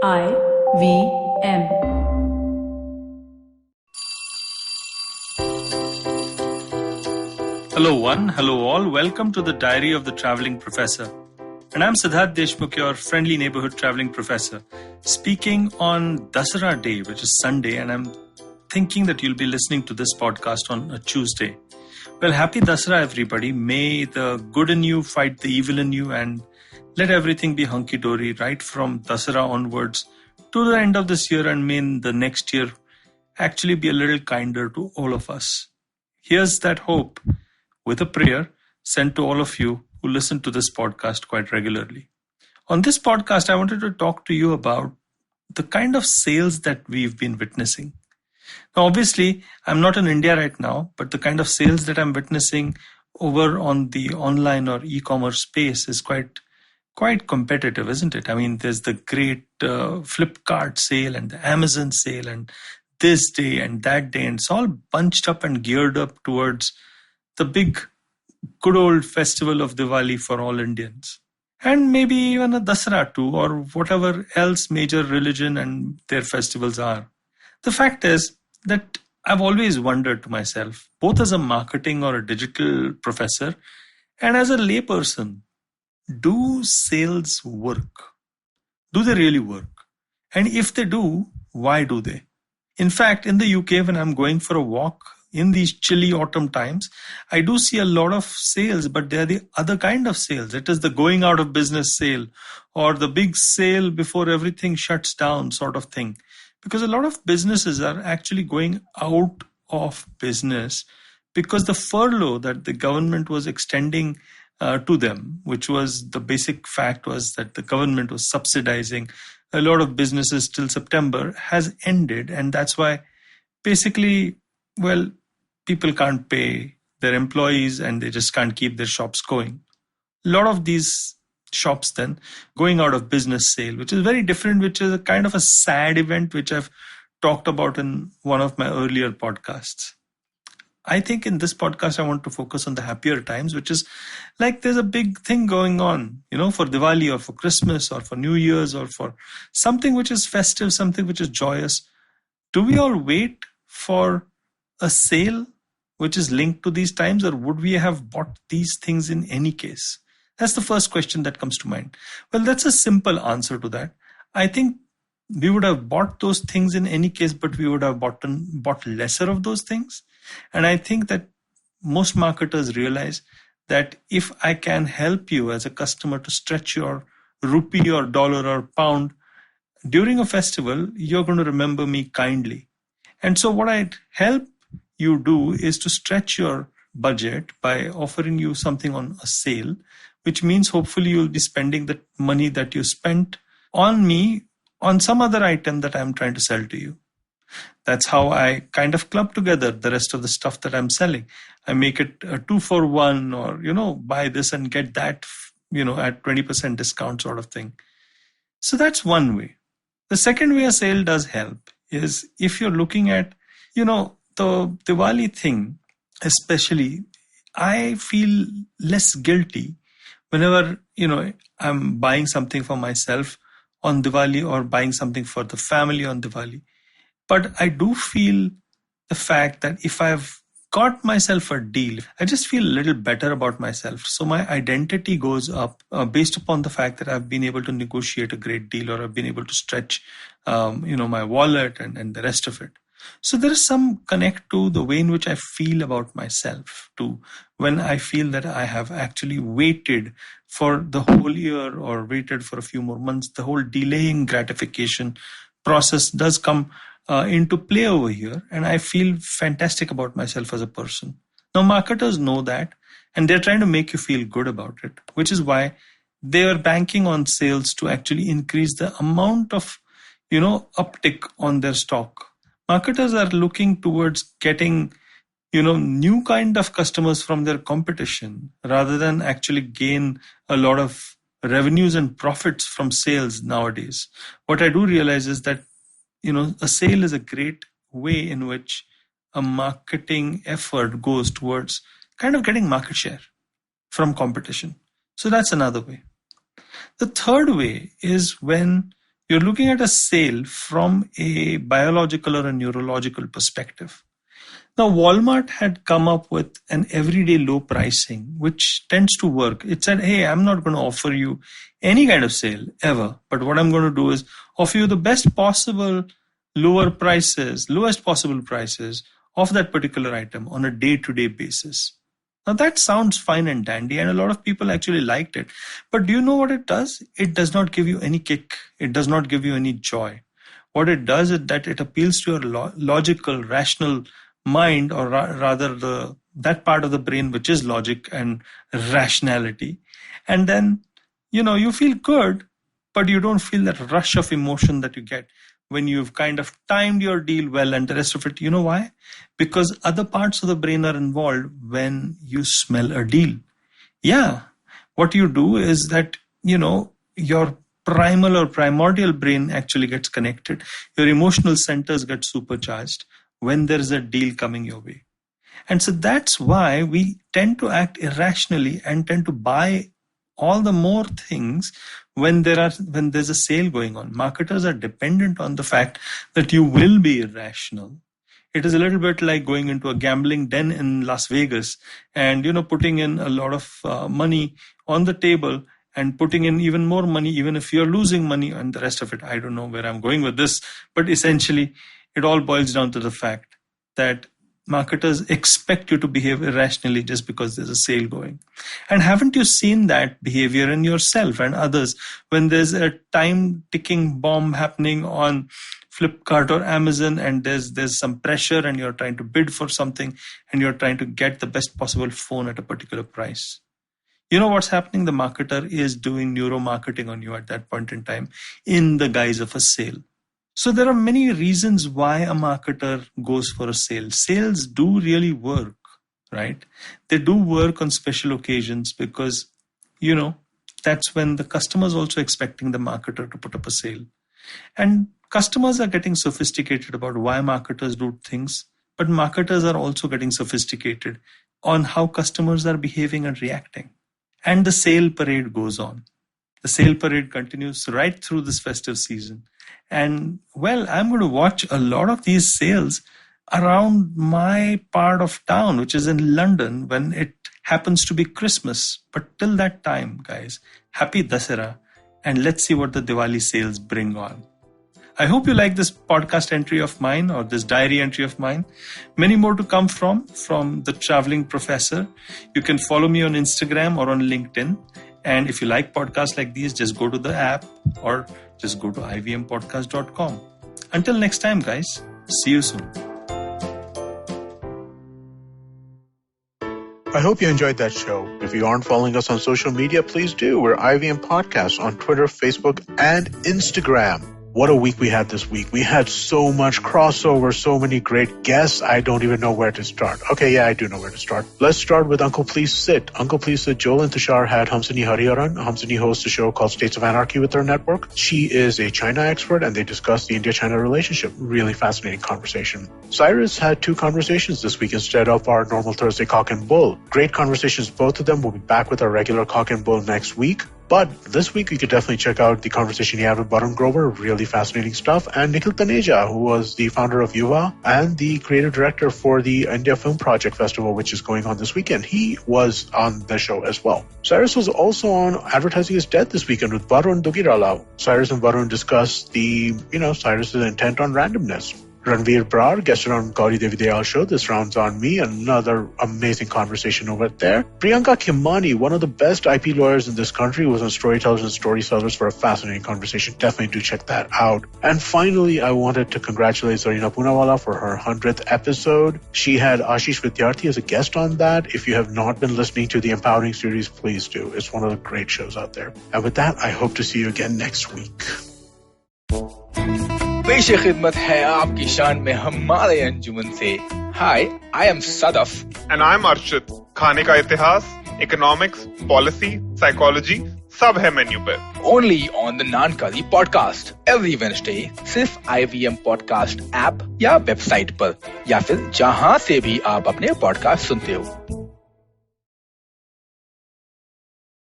IVM. Hello one, hello all. Welcome to the Diary of the Traveling Professor. And I'm Siddharth Deshmukh, your friendly neighborhood traveling professor, speaking on Dasara Day, which is Sunday, and I'm thinking that you'll be listening to this podcast on a Tuesday. Well, happy Dasara, everybody. May the good in you fight the evil in you, and let everything be hunky-dory right from Dasara onwards to the end of this year, and may the next year actually be a little kinder to all of us. Here's that hope with a prayer sent to all of you who listen to this podcast quite regularly. On this podcast, I wanted to talk to you about the kind of sales that we've been witnessing. Now, obviously, I'm not in India right now, but the kind of sales that I'm witnessing over on the online or e-commerce space is quite competitive, isn't it? I mean, there's the great Flipkart sale and the Amazon sale and this day and that day, and it's all bunched up and geared up towards the big, good old festival of Diwali for all Indians. And maybe even a Dasara too, or whatever else major religion and their festivals are. The fact is that I've always wondered to myself, both as a marketing or a digital professor and as a layperson, do sales work? Do they really work? And if they do, why do they? In fact, in the UK, when I'm going for a walk in these chilly autumn times, I do see a lot of sales, but they're the other kind of sales. It is the going out of business sale or the big sale before everything shuts down sort of thing. Because a lot of businesses are actually going out of business because the furlough that the government was extending to them, which was the basic fact was that the government was subsidizing a lot of businesses till September, has ended. And that's why basically, well, people can't pay their employees and they just can't keep their shops going. A lot of these shops then going out of business sale, which is very different, which is a kind of a sad event, which I've talked about in one of my earlier podcasts. I think in this podcast, I want to focus on the happier times, which is like there's a big thing going on, for Diwali or for Christmas or for New Year's or for something which is festive, something which is joyous. Do we all wait for a sale which is linked to these times, or would we have bought these things in any case? That's the first question that comes to mind. Well, that's a simple answer to that. I think we would have bought those things in any case, but we would have bought lesser of those things. And I think that most marketers realize that if I can help you as a customer to stretch your rupee or dollar or pound during a festival, you're going to remember me kindly. And so what I'd help you do is to stretch your budget by offering you something on a sale, which means hopefully you'll be spending the money that you spent on me on some other item that I'm trying to sell to you. That's how I kind of club together the rest of the stuff that I'm selling. I make it a 2-for-1 or, buy this and get that, at 20% discount sort of thing. So that's one way. The second way a sale does help is if you're looking at, the Diwali thing, especially, I feel less guilty whenever, I'm buying something for myself on Diwali or buying something for the family on Diwali. But I do feel the fact that if I've got myself a deal, I just feel a little better about myself. So my identity goes up based upon the fact that I've been able to negotiate a great deal or I've been able to stretch, my wallet and the rest of it. So there is some connect to the way in which I feel about myself too, when I feel that I have actually waited for the whole year or waited for a few more months. The whole delaying gratification process does come into play over here, and I feel fantastic about myself as a person. Now, marketers know that, and they're trying to make you feel good about it, which is why they are banking on sales to actually increase the amount of, uptick on their stock. Marketers are looking towards getting, new kind of customers from their competition rather than actually gain a lot of revenues and profits from sales nowadays. What I do realize is that a sale is a great way in which a marketing effort goes towards kind of getting market share from competition. So that's another way. The third way is when You're looking at a sale from a biological or a neurological perspective. Now, Walmart had come up with an everyday low pricing, which tends to work. It said, hey, I'm not going to offer you any kind of sale ever. But what I'm going to do is offer you the best possible lowest possible prices of that particular item on a day-to-day basis. Now, that sounds fine and dandy, and a lot of people actually liked it. But do you know what it does? It does not give you any kick. It does not give you any joy. What it does is that it appeals to your logical, rational mind, or rather that part of the brain which is logic and rationality. And then, you feel good, but you don't feel that rush of emotion that you get when you've kind of timed your deal well, and the rest of it. You know why? Because other parts of the brain are involved when you smell a deal. Yeah. What you do is that, your primal or primordial brain actually gets connected. Your emotional centers get supercharged when there's a deal coming your way. And so that's why we tend to act irrationally and tend to buy all the more things when there's a sale going on. Marketers are dependent on the fact that you will be irrational. It is a little bit like going into a gambling den in Las Vegas and, putting in a lot of money on the table and putting in even more money, even if you're losing money and the rest of it. I don't know where I'm going with this, but essentially it all boils down to the fact that marketers expect you to behave irrationally just because there's a sale going. And haven't you seen that behavior in yourself and others when there's a time-ticking bomb happening on Flipkart or Amazon, and there's some pressure and you're trying to bid for something and you're trying to get the best possible phone at a particular price? You know what's happening? The marketer is doing neuromarketing on you at that point in time in the guise of a sale. So there are many reasons why a marketer goes for a sale. Sales do really work, right? They do work on special occasions because, that's when the customer is also expecting the marketer to put up a sale. And customers are getting sophisticated about why marketers do things, but marketers are also getting sophisticated on how customers are behaving and reacting. And the sale parade goes on. The sale parade continues right through this festive season. And, I'm going to watch a lot of these sales around my part of town, which is in London, when it happens to be Christmas. But till that time, guys, happy Dasara, and let's see what the Diwali sales bring on. I hope you like this podcast entry of mine, or this diary entry of mine. Many more to come from the Traveling Professor. You can follow me on Instagram or on LinkedIn. And if you like podcasts like these, just go to the app or just go to ivmpodcast.com. Until next time, guys, see you soon. I hope you enjoyed that show. If you aren't following us on social media, please do. We're IVM Podcast on Twitter, Facebook, and Instagram. What a week we had this week. We had so much crossover, so many great guests. I don't even know where to start. Okay, yeah, I do know where to start. Let's start with Uncle Please Sit. Uncle Please Sit, Joel and Tushar had Hamsini Hariharan. Hamsini hosts a show called States of Anarchy with their network. She is a China expert, and they discuss the India-China relationship. Really fascinating conversation. Cyrus had 2 conversations this week instead of our normal Thursday Cock and Bull. Great conversations, both of them. We'll be back with our regular Cock and Bull next week. But this week, you could definitely check out the conversation he had with Varun Grover. Really fascinating stuff. And Nikhil Taneja, who was the founder of Yuva and the creative director for the India Film Project Festival, which is going on this weekend. He was on the show as well. Cyrus was also on Advertising is Dead this weekend with Varun Dugirala. Cyrus and Varun discussed Cyrus's intent on randomness. Ranveer Brar guested on Gauri Devi Dayal show. This rounds on me. Another amazing conversation over there. Priyanka Khimani, one of the best IP lawyers in this country, was on Storytellers and Storysellers for a fascinating conversation. Definitely do check that out. And finally, I wanted to congratulate Zarina Poonawala for her 100th episode. She had Ashish Vidyarthi as a guest on that. If you have not been listening to the Empowering series, please do. It's one of the great shows out there. And with that, I hope to see you again next week. पेश खिदमत है आपकी शान में हमारे अंजुमन से. Hi, I am Sadaf. And I'm Arshit. खाने का इतिहास, economics, policy, psychology, सब है मेन्यू पे. Only on the Nankali podcast every Wednesday. सिर्फ IVM podcast app या वेबसाइट पर या फिर जहां से भी आप अपने पॉडकास्ट सुनते हो.